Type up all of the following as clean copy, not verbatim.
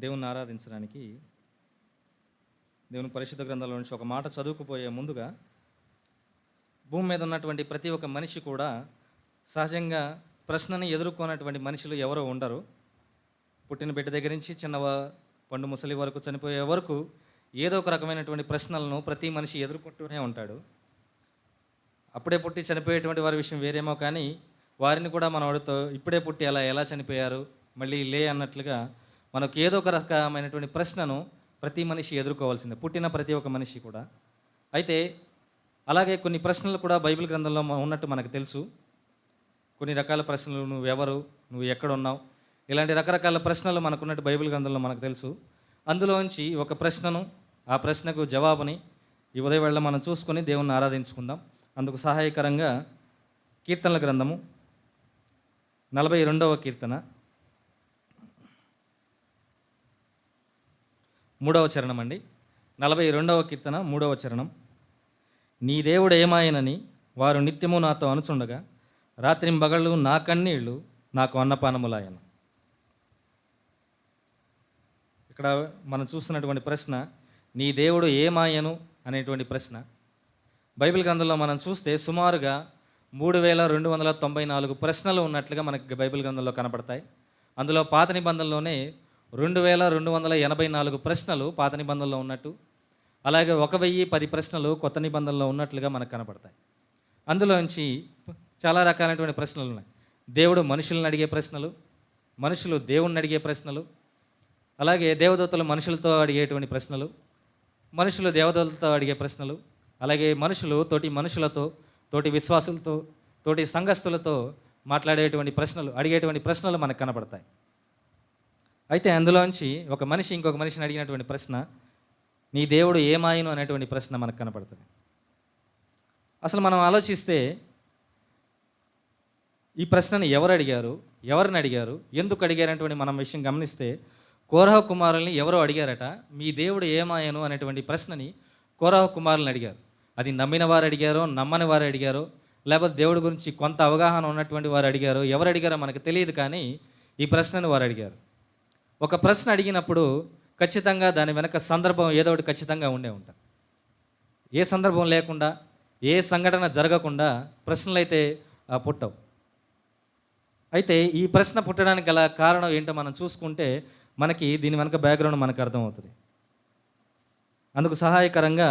దేవుణ్ణి ఆరాధించడానికి దేవుని పరిశుద్ధ గ్రంథంలో నుంచి ఒక మాట చదువుకుపోయే ముందుగా భూమి మీద ఉన్నటువంటి ప్రతి ఒక్క మనిషి కూడా సహజంగా ప్రశ్నని ఎదుర్కొన్నటువంటి మనుషులు ఎవరో ఉండరు. పుట్టిన బిడ్డ దగ్గర నుంచి చిన్న పండు ముసలి వరకు చనిపోయే వరకు ఏదో ఒక రకమైనటువంటి ప్రశ్నలను ప్రతి మనిషి ఎదుర్కొంటూనే ఉంటాడు. అప్పుడే పుట్టి చనిపోయేటువంటి వారి విషయం వేరేమో, కానీ వారిని కూడా మనం అడుగుతూ ఇప్పుడే పుట్టి ఎలా చనిపోయారు మళ్ళీ లే అన్నట్లుగా మనకు ఏదో ఒక రకమైనటువంటి ప్రశ్నను ప్రతి మనిషి ఎదుర్కోవాల్సిందే, పుట్టిన ప్రతి ఒక్క మనిషి కూడా. అయితే అలాగే కొన్ని ప్రశ్నలు కూడా బైబిల్ గ్రంథంలో ఉన్నట్టు మనకు తెలుసు. కొన్ని రకాల ప్రశ్నలు, నువ్వెవరు, నువ్వు ఎక్కడున్నావు, ఇలాంటి రకరకాల ప్రశ్నలు మనకున్నట్టు బైబిల్ గ్రంథంలో మనకు తెలుసు. అందులోంచి ఒక ప్రశ్నను, ఆ ప్రశ్నకు జవాబుని ఈ ఉదయవేళ మనం చూసుకొని దేవుణ్ణి ఆరాధించుకుందాం. అందుకు సహాయకరంగా కీర్తనల గ్రంథము 42వ కీర్తన 3వ చరణం అండి. 42వ కీర్తన 3వ చరణం. నీ దేవుడు ఏమాయనని వారు నిత్యము నాతో అనుచుండగా రాత్రింబగళ్ళు నా కన్నీళ్ళు నాకు అన్నపానములాయను. ఇక్కడ మనం చూస్తున్నటువంటి ప్రశ్న నీ దేవుడు ఏమాయను అనేటువంటి ప్రశ్న. బైబిల్ గ్రంథంలో మనం చూస్తే సుమారుగా 3294 ప్రశ్నలు ఉన్నట్లుగా మనకి బైబిల్ గ్రంథంలో కనపడతాయి. అందులో పాత నిబంధనలోనే 2284 ప్రశ్నలు పాత నిబంధనలో ఉన్నట్టు, అలాగే 1010 ప్రశ్నలు కొత్త నిబంధనలో ఉన్నట్లుగా మనకు కనపడతాయి. అందులోంచి చాలా రకాలైనటువంటి ప్రశ్నలు ఉన్నాయి. దేవుడు మనుషులను అడిగే ప్రశ్నలు, మనుషులు దేవుణ్ణి అడిగే ప్రశ్నలు, అలాగే దేవదూతలు మనుషులతో అడిగేటువంటి ప్రశ్నలు, మనుషులు దేవదూతలతో అడిగే ప్రశ్నలు, అలాగే మనుషులు తోటి మనుషులతో, తోటి విశ్వాసులతో, తోటి సంఘస్థులతో మాట్లాడేటువంటి ప్రశ్నలు, అడిగేటువంటి ప్రశ్నలు మనకు కనపడతాయి. అయితే అందులోంచి ఒక మనిషి ఇంకొక మనిషిని అడిగినటువంటి ప్రశ్న నీ దేవుడు ఏమాయను అనేటువంటి ప్రశ్న మనకు కనపడుతుంది. అసలు మనం ఆలోచిస్తే ఈ ప్రశ్నని ఎవరు అడిగారు, ఎవరిని అడిగారు, ఎందుకు అడిగారనేటువంటి మనం విషయం గమనిస్తే కోరహ కుమారుల్ని ఎవరో అడిగారట. మీ దేవుడు ఏమాయను అనేటువంటి ప్రశ్నని కోరహ కుమారులను అడిగారు. అది నమ్మిన వారు అడిగారో, నమ్మని వారు అడిగారో, లేకపోతే దేవుడి గురించి కొంత అవగాహన ఉన్నటువంటి వారు అడిగారో, ఎవరు అడిగారో మనకు తెలియదు, కానీ ఈ ప్రశ్నను వారు అడిగారు. ఒక ప్రశ్న అడిగినప్పుడు ఖచ్చితంగా దాని వెనక సందర్భం ఏదో ఒకటి ఖచ్చితంగా ఉండే ఉంటుంది. ఏ సందర్భం లేకుండా, ఏ సంఘటన జరగకుండా ప్రశ్నలు అయితే పుట్టవు. అయితే ఈ ప్రశ్న పుట్టడానికి గల కారణం ఏంటో మనం చూసుకుంటే మనకి దీని వెనక బ్యాక్గ్రౌండ్ మనకు అర్థమవుతుంది. అందుకు సహాయకరంగా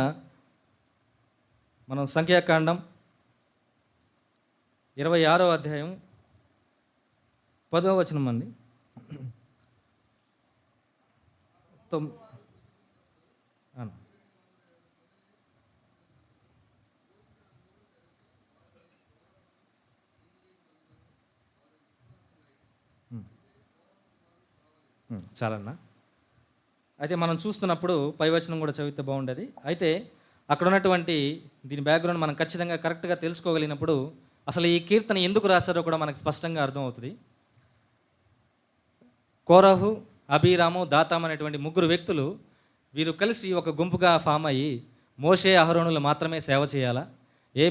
మనం సంఖ్యాకాండం 26వ అధ్యాయం 10వ వచనం అండి. చాలన్నా. అయితే మనం చూస్తున్నప్పుడు పైవచనం కూడా చదివితే బాగుండేది. అయితే అక్కడ ఉన్నటువంటి దీని బ్యాక్గ్రౌండ్ మనం ఖచ్చితంగా కరెక్ట్గా తెలుసుకోగలిగినప్పుడు అసలు ఈ కీర్తన ఎందుకు రాశారో కూడా మనకు స్పష్టంగా అర్థమవుతుంది. కోరహు, అబీరాము, దాతాం అనేటువంటి 3 వ్యక్తులు, వీరు కలిసి ఒక గుంపుగా ఫామ్ అయ్యి మోషే అహరోనులు మాత్రమే సేవ చేయాలా,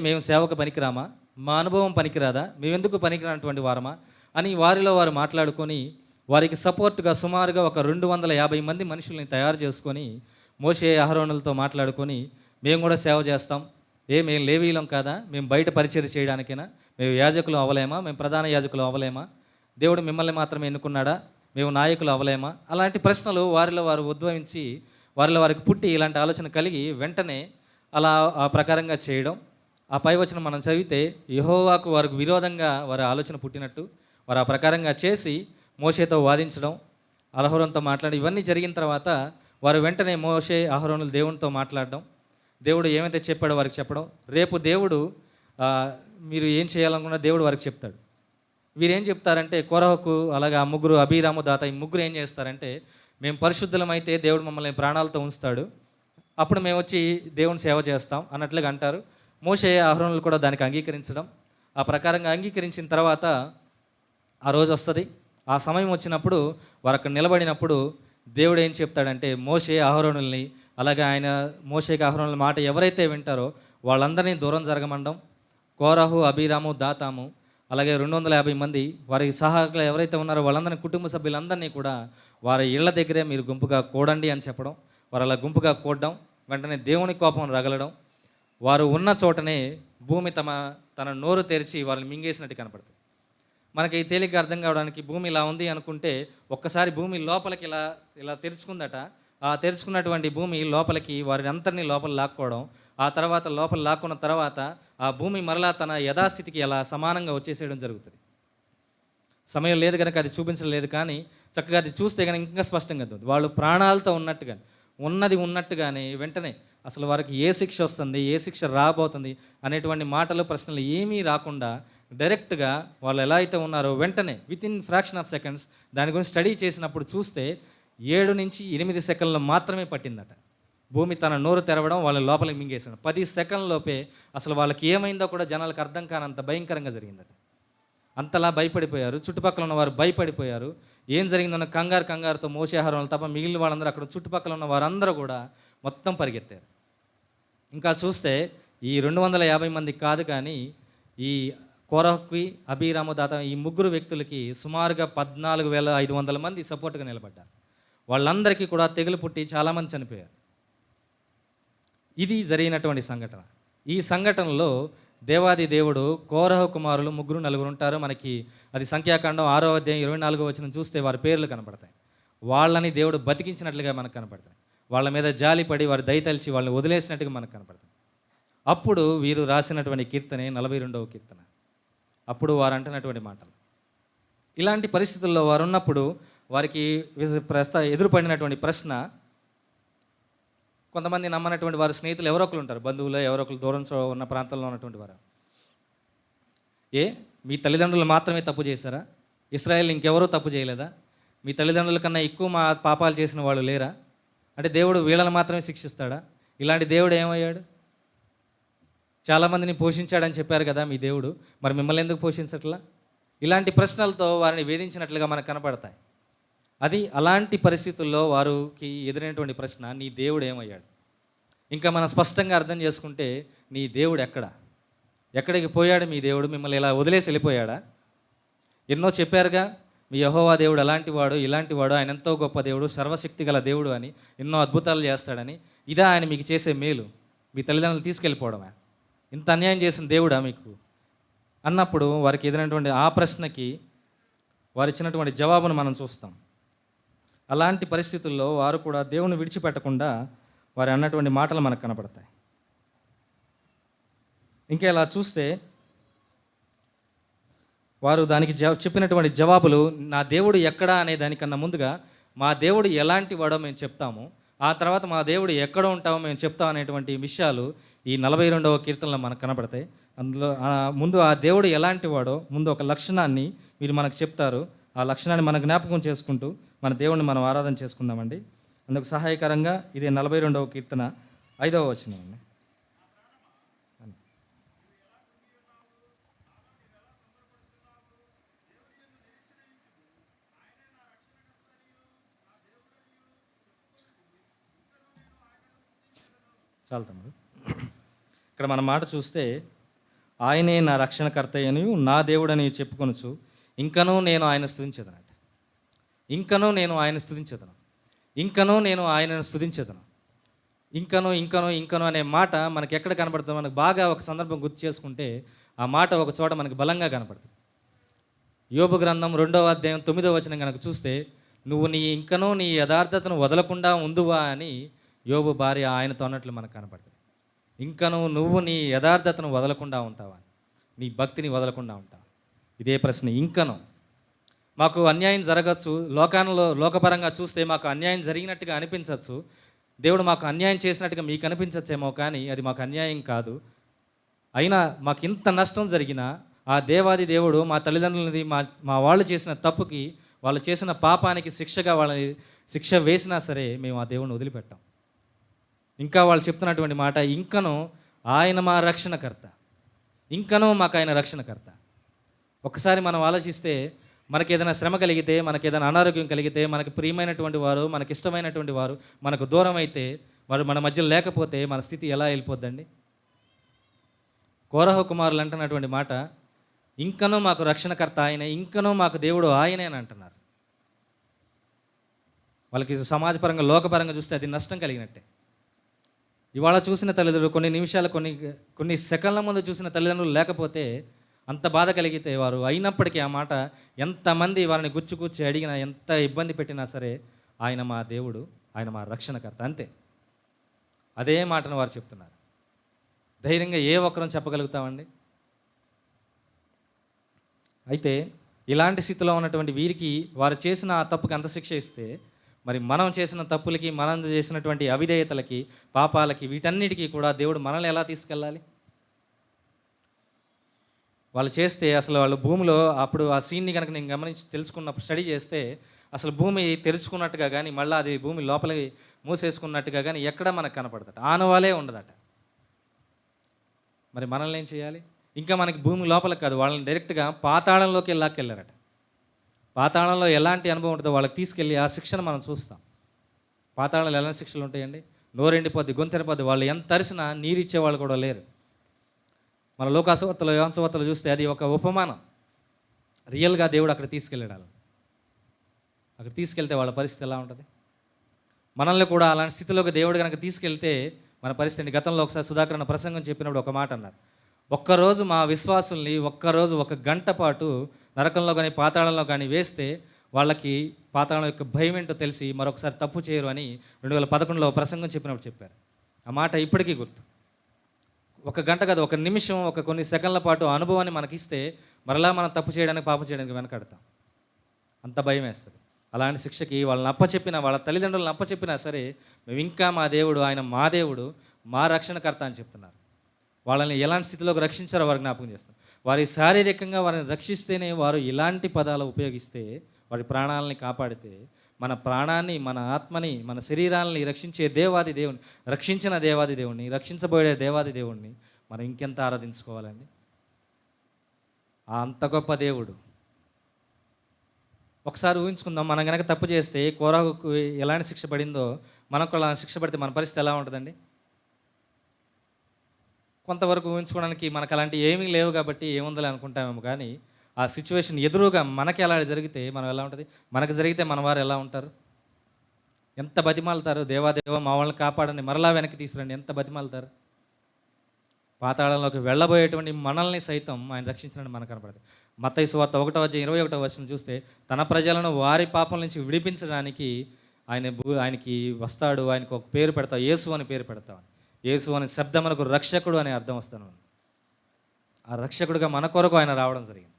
మేము సేవకు పనికిరామా, మా అనుభవం పనికిరాదా, మేమెందుకు పనికిరానటువంటి వారమా అని వారిలో వారు మాట్లాడుకొని వారికి సపోర్ట్గా సుమారుగా ఒక 250 మంది మనుషుల్ని తయారు చేసుకొని మోషే అహరోనులతో మాట్లాడుకొని మేము కూడా సేవ చేస్తాం, మేము లేవీలం కాదా, మేము బయట పరిచయం చేయడానికైనా, మేము యాజకులు అవ్వలేమా, మేము ప్రధాన యాజకులు అవ్వలేమా, దేవుడు మిమ్మల్ని మాత్రమే ఎన్నుకున్నాడా, మేము నాయకులు అవ్వలేమా, అలాంటి ప్రశ్నలు వారిలో వారు ఉద్భవించి వారిలో వారికి పుట్టి ఇలాంటి ఆలోచన కలిగి వెంటనే అలా ఆ ప్రకారంగా చేయడం. ఆ పైవచనం మనం చదివితే యెహోవాకు వారికి విరోధంగా వారి ఆలోచన పుట్టినట్టు వారు ఆ ప్రకారంగా చేసి మోషేతో వాదించడం, అహరోనుతో మాట్లాడి ఇవన్నీ జరిగిన తర్వాత వారు వెంటనే మోషే అహరోనులు దేవునితో మాట్లాడడం, దేవుడు ఏమైతే చెప్పాడో వారికి చెప్పడం, రేపు దేవుడు మీరు ఏం చేయాలనుకున్నా దేవుడు వారికి చెప్తాడు. వీరేం చెప్తారంటే కోరహకు, అలాగే ఆ 3 అబీరాము, దాత, ఈ 3 ఏం చేస్తారంటే మేము పరిశుద్ధులమైతే దేవుడు మమ్మల్ని ప్రాణాలతో ఉంచుతాడు, అప్పుడు మేము వచ్చి దేవుని సేవ చేస్తాం అన్నట్లుగా అంటారు. మోషే అహరోనులు కూడా దానికి అంగీకరించడం, ఆ ప్రకారంగా అంగీకరించిన తర్వాత ఆ రోజు వస్తుంది. ఆ సమయం వచ్చినప్పుడు వారు అక్కడ నిలబడినప్పుడు దేవుడు ఏం చెప్తాడంటే మోషే అహరోనుల్ని, అలాగే ఆయన మోషేకి అహరోనుల మాట ఎవరైతే వింటారో వాళ్ళందరినీ దూరం జరగమండం, కోరహు, అబీరాము, దాతాము, అలాగే 250 మంది వారి సహాయకులు ఎవరైతే ఉన్నారో వాళ్ళందరినీ, కుటుంబ సభ్యులందరినీ కూడా వారి ఇళ్ల దగ్గరే మీరు గుంపుగా కూడండి అని చెప్పడం. వారు అలా గుంపుగా కూడడం, వెంటనే దేవుని కోపం రగలడం, వారు ఉన్న చోటనే భూమి తన నోరు తెరిచి వారిని మింగేసినట్టు కనపడుతుంది. మనకి తేలిగ్గా అర్థం కావడానికి భూమి ఇలా ఉంది అనుకుంటే, ఒక్కసారి భూమి లోపలికి ఇలా ఇలా తెరుచుకుందట. ఆ తెరుచుకున్నటువంటి భూమి లోపలికి వారిని అందరినీ లోపల లాక్కోవడం, ఆ తర్వాత లోపల లాక్కున్న తర్వాత ఆ భూమి మరలా తన యథాస్థితికి అలా సమానంగా వచ్చేసేయడం జరుగుతుంది. సమయం లేదు కనుక అది చూపించలేదు, కానీ చక్కగా అది చూస్తే కనుక ఇంకా స్పష్టంగా ఉంది. వాళ్ళు ప్రాణాలతో ఉన్నట్టుగానే, ఉన్నది ఉన్నట్టుగానే వెంటనే అసలు వారికి ఏ శిక్ష వస్తుంది, ఏ శిక్ష రాబోతుంది అనేటువంటి మాటలు, ప్రశ్నలు ఏమీ రాకుండా డైరెక్ట్గా వాళ్ళు ఎలా అయితే ఉన్నారో వెంటనే వితిన్ ఫ్రాక్షన్ ఆఫ్ సెకండ్స్ దాని గురించి స్టడీ చేసినప్పుడు చూస్తే 7 నుంచి 8 సెకండ్లు మాత్రమే పట్టిందట భూమి తన నోరు తెరవడం, వాళ్ళ లోపలికి మింగేసాడు. 10 సెకండ్లలోపే అసలు వాళ్ళకి ఏమైందో కూడా జనాలకు అర్థం కానంత భయంకరంగా జరిగిందట. అంతలా భయపడిపోయారు, చుట్టుపక్కల ఉన్న వారు భయపడిపోయారు. ఏం జరిగిందన్న కంగారుతో మోషే అహరోనులు తప్ప మిగిలిన వాళ్ళందరూ, అక్కడ చుట్టుపక్కల ఉన్న వారందరూ కూడా మొత్తం పరిగెత్తారు. ఇంకా చూస్తే ఈ 250 మంది కాదు, కానీ ఈ కోరహుకి, అబీరాము, దాతాను, ఈ ముగ్గురు వ్యక్తులకి సుమారుగా 14,500 మంది సపోర్ట్గా నిలబడ్డారు. వాళ్ళందరికీ కూడా తెగులు పుట్టి చాలామంది చనిపోయారు. ఇది జరిగినటువంటి సంఘటన. ఈ సంఘటనలో దేవాది దేవుడు కోరహు కుమారులు 3-4 ఉంటారు. మనకి అది సంఖ్యాకాండం 6వ అధ్యాయం 24వ వచనం చూస్తే వారి పేర్లు కనపడతాయి. వాళ్ళని దేవుడు బతికించినట్లుగా మనకు కనపడతాయి. వాళ్ళ మీద జాలిపడి వారి దయతలిచి వాళ్ళని వదిలేసినట్టుగా మనకు కనపడతాయి. అప్పుడు వీరు రాసినటువంటి కీర్తనే 42వ కీర్తన. అప్పుడు వారు అంటున్నటువంటి మాటలు, ఇలాంటి పరిస్థితుల్లో వారు ఉన్నప్పుడు వారికి ఎదురుపడినటువంటి ప్రశ్న, కొంతమంది నమ్మనటువంటి వారి స్నేహితులు ఎవరో ఒకరు ఉంటారు, బంధువులు ఎవరో ఒకరు దూరం ఉన్న ప్రాంతంలో ఉన్నటువంటి వారు, మీ తల్లిదండ్రులు మాత్రమే తప్పు చేశారా? ఇశ్రాయేల్ ఇంకెవరూ తప్పు చేయలేదా? మీ తల్లిదండ్రుల కన్నా ఎక్కువ పాపాలు చేసిన వాళ్ళు లేరా? అంటే దేవుడు వీళ్ళని మాత్రమే శిక్షిస్తాడా? ఇలాంటి దేవుడు ఏమయ్యాడు? చాలామందిని పోషించాడని చెప్పారు కదా మీ దేవుడు, మరి మిమ్మల్ని ఎందుకు పోషించట్లా? ఇలాంటి ప్రశ్నలతో వారిని వేధించినట్లుగా మనకు కనపడతాయి. అది అలాంటి పరిస్థితుల్లో వారికి ఎదురైనటువంటి ప్రశ్న, నీ దేవుడు ఏమయ్యాడు? ఇంకా మనం స్పష్టంగా అర్థం చేసుకుంటే, నీ దేవుడు ఎక్కడికి పోయాడు? మీ దేవుడు మిమ్మల్ని ఇలా వదిలేసి వెళ్ళిపోయాడా? ఎన్నో చెప్పారుగా, మీ యెహోవా దేవుడు అలాంటి వాడు, ఇలాంటి వాడు, ఆయన ఎంతో గొప్ప దేవుడు, సర్వశక్తి గల దేవుడు అని, ఎన్నో అద్భుతాలు చేస్తాడని. ఇదా ఆయన మీకు చేసే మేలు? మీ తల్లిదండ్రులు తీసుకెళ్ళిపోవడమే? ఇంత అన్యాయం చేసిన దేవుడా మీకు అన్నప్పుడు వారికి ఎదురైనటువంటి ఆ ప్రశ్నకి వారు ఇచ్చినటువంటి జవాబును మనం చూస్తాం. అలాంటి పరిస్థితుల్లో వారు కూడా దేవుని విడిచిపెట్టకుండా వారు అన్నటువంటి మాటలు మనకు కనపడతాయి. ఇంకా ఇలా చూస్తే వారు దానికి చెప్పినటువంటి జవాబులు, నా దేవుడు ఎక్కడా అనే దానికన్నా ముందుగా మా దేవుడు ఎలాంటి వాడో మేము చెప్తాము, ఆ తర్వాత మా దేవుడు ఎక్కడ ఉంటామో మేము చెప్తాం అనేటువంటి విషయాలు ఈ 42వ కీర్తనలో మనకు కనపడతాయి. అందులో ముందు ఆ దేవుడు ఎలాంటి వాడో ముందు ఒక లక్షణాన్ని మీరు మనకు చెప్తారు. ఆ లక్షణాన్ని మన జ్ఞాపకం చేసుకుంటూ మన దేవుడిని మనం ఆరాధన చేసుకుందామండి. అందుకు సహాయకరంగా ఇది 42వ కీర్తన 5వ వచనం అండి. చాలు తమ్ముడు. ఇక్కడ మన మాట చూస్తే, ఆయనే నా రక్షణకర్తయ్యని నా దేవుడని చెప్పుకొనొచ్చు, ఇంకనూ నేను ఆయన స్తుతించదనంట. ఇంకనూ నేను ఆయన స్తుతించదను, ఇంకనూ నేను ఆయనను స్తుతించదను. ఇంకనూ అనే మాట మనకి ఎక్కడ కనపడుతుంది? మనకు బాగా ఒక సందర్భం గుర్తు చేసుకుంటే ఆ మాట ఒక చోట మనకి బలంగా కనపడుతుంది. యోబు గ్రంథం 2వ అధ్యాయం 9వ వచనం కనుక చూస్తే, నువ్వు నీ యథార్థతను వదలకుండా ఉందువా అని యోబు భార్య ఆయనతో అన్నట్లు మనకు కనపడుతుంది. నువ్వు నీ యథార్థతను వదలకుండా ఉంటావా, నీ భక్తిని వదలకుండా ఉంటావా? ఇదే ప్రశ్న. మాకు అన్యాయం జరగచ్చు, లోకపరంగా చూస్తే మాకు అన్యాయం జరిగినట్టుగా అనిపించవచ్చు, దేవుడు మాకు అన్యాయం చేసినట్టుగా మీకు అనిపించచ్చేమో, కానీ అది మాకు అన్యాయం కాదు. అయినా మాకు ఇంత నష్టం జరిగినా ఆ దేవాది దేవుడు మా తల్లిదండ్రులది, మా వాళ్ళు చేసిన తప్పుకి, వాళ్ళు చేసిన పాపానికి శిక్షగా వాళ్ళని శిక్ష వేసినా సరే మేము ఆ దేవుడిని వదిలిపెట్టాం. ఇంకా వాళ్ళు చెప్తున్నటువంటి మాట, ఇంకనూ ఆయన మా రక్షణకర్త, ఇంకనూ మాకు ఆయన రక్షణకర్త. ఒకసారి మనం ఆలోచిస్తే, మనకి ఏదైనా శ్రమ కలిగితే, మనకి ఏదైనా అనారోగ్యం కలిగితే, మనకి ప్రియమైనటువంటి వారు, మనకి ఇష్టమైనటువంటి వారు మనకు దూరం అయితే, వారు మన మధ్యలో లేకపోతే మన స్థితి ఎలా వెళ్ళిపోద్దండి? కోరహు కుమారులు అంటున్నటువంటి మాట, ఇంకనూ మాకు రక్షణకర్త ఆయనే, ఇంకనూ మాకు దేవుడు ఆయనే అని అంటున్నారు. వాళ్ళకి సమాజపరంగా లోకపరంగా చూస్తే అది నష్టం కలిగినట్టే. ఇవాళ చూసిన తల్లిదండ్రులు కొన్ని నిమిషాలు కొన్ని సెకండ్ల ముందు చూసిన తల్లిదండ్రులు లేకపోతే అంత బాధ కలిగితే వారు అయినప్పటికీ ఆ మాట ఎంతమంది వారిని గుచ్చుకూర్చి అడిగినా, ఎంత ఇబ్బంది పెట్టినా సరే ఆయన మా దేవుడు, ఆయన మా రక్షణకర్త, అంతే. అదే మాటను వారు చెప్తున్నారు. ధైర్యంగా ఏ ఒక్కరం చెప్పగలుగుతామండి? అయితే ఇలాంటి స్థితిలో ఉన్నటువంటి వీరికి వారు చేసిన ఆ తప్పుకి అంత శిక్ష ఇస్తే, మరి మనం చేసిన తప్పులకి, మనం చేసినటువంటి అవిధేయతలకి, పాపాలకి, వీటన్నిటికీ కూడా దేవుడు మనల్ని ఎలా తీసుకెళ్ళాలి? వాళ్ళు చేస్తే అసలు వాళ్ళు భూమిలో అప్పుడు ఆ సీన్ని కనుక నేను గమనించి తెలుసుకున్నప్పుడు స్టడీ చేస్తే అసలు భూమి తెరుచుకున్నట్టుగా కానీ, మళ్ళీ అది భూమి లోపలికి మూసేసుకున్నట్టుగా కానీ ఎక్కడ మనకు కనపడదట, ఆనవాలే ఉండదట. మరి మనల్ని ఏం చేయాలి? ఇంకా మనకి భూమి లోపలికి కాదు, వాళ్ళని డైరెక్ట్గా పాతాళంలోకి లాక్కెళ్ళారట. పాతాళంలో ఎలాంటి అనుభవం ఉంటుందో వాళ్ళకి తీసుకెళ్ళి ఆ శిక్షను మనం చూస్తాం. పాతాళంలో ఎలాంటి శిక్షలు ఉంటాయండి? నోరెండిపోద్ది, గొంతెండిపోద్ది. వాళ్ళు ఎంత తరిసినా నీరు ఇచ్చేవాళ్ళు కూడా లేరు. మన లోకాసువార్తలో, యోహాను సువార్తలో చూస్తే అది ఒక ఉపమానం. రియల్గా దేవుడు అక్కడ తీసుకెళ్ళాడు. అక్కడ తీసుకెళ్తే వాళ్ళ పరిస్థితి ఎలా ఉంటుంది? మనల్ని కూడా అలాంటి స్థితిలోకి దేవుడు కనుక తీసుకెళ్తే మన పరిస్థితిని, గతంలో ఒకసారి సుధాకర్ అన్న ప్రసంగం చెప్పినప్పుడు ఒక మాట అన్నారు, ఒక్కరోజు మా విశ్వాసుల్ని ఒక్కరోజు 1 గంట పాటు నరకంలో కానీ పాతాళంలో కానీ వేస్తే వాళ్ళకి పాతాళం యొక్క భయం ఏంటో తెలిసి మరొకసారి తప్పు చేయరు అని 2011లో ప్రసంగం చెప్పినప్పుడు చెప్పారు. ఆ మాట ఇప్పటికీ గుర్తు. 1 గంట కాదు, 1 నిమిషం, కొన్ని సెకండ్ల పాటు అనుభవాన్ని మనకిస్తే మరలా మనం తప్పు చేయడానికి, పాపం చేయడానికి వెనకాడతాం. అంత భయం వేస్తుంది. అలాంటి శిక్షకి వాళ్ళని అప్పచెప్పినా, వాళ్ళ తల్లిదండ్రులను అప్పచెప్పినా సరే మేము ఇంకా మా దేవుడు, ఆయన మా దేవుడు, మా రక్షణకర్త అని చెప్తున్నారు. వాళ్ళని ఎలాంటి స్థితిలోకి రక్షించారో వారు జ్ఞాపకం చేస్తారు. వారి శారీరకంగా వారిని రక్షిస్తేనే, వారు ఇలాంటి పదాలు ఉపయోగిస్తే, వారి ప్రాణాలని కాపాడితే, మన ప్రాణాన్ని, మన ఆత్మని, మన శరీరాలని రక్షించే దేవాది దేవుని, రక్షించిన దేవాది దేవుణ్ణి, రక్షించబోయే దేవాది దేవుణ్ణి మనం ఇంకెంత ఆరాధించుకోవాలండి? అంత గొప్ప దేవుడు. ఒకసారి ఊహించుకుందాం, మనం కనుక తప్పు చేస్తే కోరాహుకు ఎలాంటి శిక్ష పడిందో మనకు అలా శిక్ష పడితే మన పరిస్థితి ఎలా ఉంటుందండి? కొంతవరకు ఊహించుకోవడానికి మనకు అలాంటివి ఏమీ లేవు కాబట్టి ఏముందని అనుకుంటామేమో, కానీ ఆ సిచ్యువేషన్ ఎదురుగా మనకి ఎలా జరిగితే మనం ఎలా ఉంటుంది? మనకు జరిగితే మన వారు ఎలా ఉంటారు? ఎంత బతిమాలుతారు, దేవాదేవ మా వాళ్ళని కాపాడండి, మరలా వెనక్కి తీసుకురండి, ఎంత బతిమాలుతారు? పాతాళంలోకి వెళ్ళబోయేటువంటి మనల్ని సైతం ఆయన రక్షించినట్టు మనకు కనపడుతుంది. మత్తయి సువార్త 1:21 చూస్తే తన ప్రజలను వారి పాపం నుంచి విడిపించడానికి ఆయనకి వస్తాడు, ఆయనకు ఒక పేరు పెడతావు, యేసు అని పేరు పెడతావు. యేసు అనే శబ్దమునకు రక్షకుడు అనే అర్థం వస్తాను. ఆ రక్షకుడుగా మన కొరకు ఆయన రావడం జరిగింది.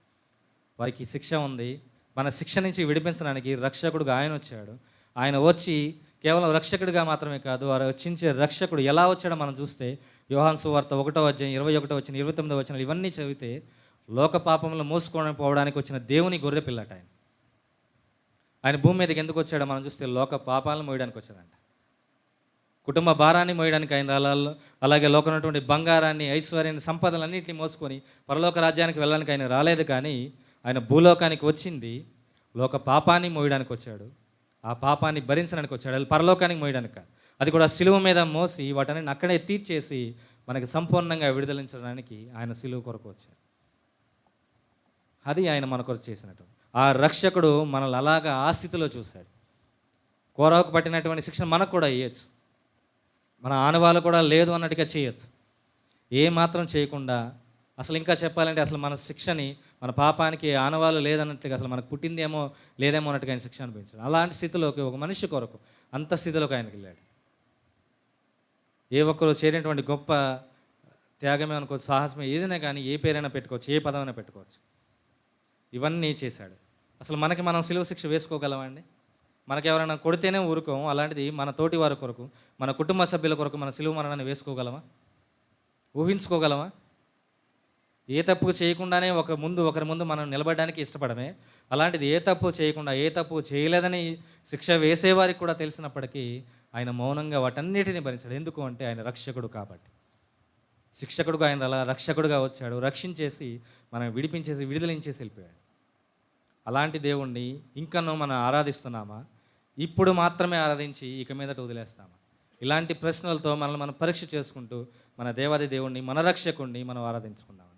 వారికి శిక్ష ఉంది, మన శిక్ష నుంచి విడిపించడానికి రక్షకుడుగా ఆయన వచ్చాడు. ఆయన వచ్చి కేవలం రక్షకుడిగా మాత్రమే కాదు, వారు రక్షించే రక్షకుడు ఎలా వచ్చాడో మనం చూస్తే యోహాను సువార్త 1:21, 29 ఇవన్నీ చదివితే లోక పాపంలో మోసుకొని పోవడానికి వచ్చిన దేవుని గొర్రె పిల్లట ఆయన. ఆయన భూమి మీదకి ఎందుకు వచ్చాడో మనం చూస్తే లోక పాపాలను మోయడానికి వచ్చాడంట. కుటుంబ భారాన్ని మోయడానికి ఆయన అలాగే లోకంలో ఉన్నటువంటి బంగారాన్ని, ఐశ్వర్యాన్ని, సంపదలన్నింటినీ మోసుకొని పరలోక రాజ్యానికి వెళ్ళడానికి ఆయన రాలేదు. కానీ ఆయన భూలోకానికి వచ్చింది లోక పాపాన్ని మోయడానికి వచ్చాడు. ఆ పాపాన్ని భరించడానికి వచ్చాడు. అది పరలోకానికి మోయడానికి కాదు, అది కూడా సిలువ మీద మోసి వాటన్ని అక్కడే తీర్చేసి మనకి సంపూర్ణంగా విడుదలించడానికి ఆయన సిలువ కొరకు వచ్చాడు. అది ఆయన మన కొరకు చేసినట్టు. ఆ రక్షకుడు మనల్ని అలాగా ఆ స్థితిలో చూశాడు. కోరాకు పట్టినటువంటి శిక్షణ మనకు కూడా ఇవ్వచ్చు, మన ఆనవాళ్ళు కూడా లేదు అన్నట్టుగా చేయొచ్చు. ఏ మాత్రం చేయకుండా, అసలు ఇంకా చెప్పాలంటే అసలు మన శిక్షని, మన పాపానికి ఆనవాళ్ళు లేదన్నట్టుగా, అసలు మనకు పుట్టిందేమో లేదేమో అన్నట్టుగా ఆయన శిక్ష అనిపించాడు. అలాంటి స్థితిలోకి ఒక మనిషి కొరకు అంత స్థితిలోకి ఆయనకి వెళ్ళాడు. ఏ ఒక్కరు చేరినటువంటి గొప్ప త్యాగమే అనుకోవచ్చు, సాహసమే, ఏదైనా కానీ, ఏ పేరైనా పెట్టుకోవచ్చు, ఏ పదమైనా పెట్టుకోవచ్చు. ఇవన్నీ చేశాడు. అసలు మనకి మనం సిలువ శిక్ష వేసుకోగలమా అండి? మనకి ఎవరైనా కొడితేనే ఊరుకోము, అలాంటిది మన తోటి వారి కొరకు, మన కుటుంబ సభ్యుల కొరకు మన సిలువ మరణాన్ని వేసుకోగలమా? ఊహించుకోగలమా? ఏ తప్పు చేయకుండానే ఒకరి ముందు మనం నిలబడడానికి ఇష్టపడమే, అలాంటిది ఏ తప్పు చేయకుండా, ఏ తప్పు చేయలేదని శిక్ష వేసేవారికి కూడా తెలిసినప్పటికీ ఆయన మౌనంగా వాటన్నిటిని భరించాడు. ఎందుకు అంటే ఆయన రక్షకుడు కాబట్టి. శిక్షకుడుగా ఆయన అలా రక్షకుడుగా వచ్చాడు, రక్షించేసి మనం విడిపించేసి విడుదలించేసి వెళ్ళిపోయాడు. అలాంటి దేవుణ్ణి ఇంకనూ మనం ఆరాధిస్తున్నామా? ఇప్పుడు మాత్రమే ఆరాధించి ఇక మీదట వదిలేస్తామా? ఇలాంటి ప్రశ్నలతో మనల్ని మనం పరీక్ష చేసుకుంటూ మన దేవాది దేవుణ్ణి, మన రక్షకుణ్ణి మనం ఆరాధించుకుందాం.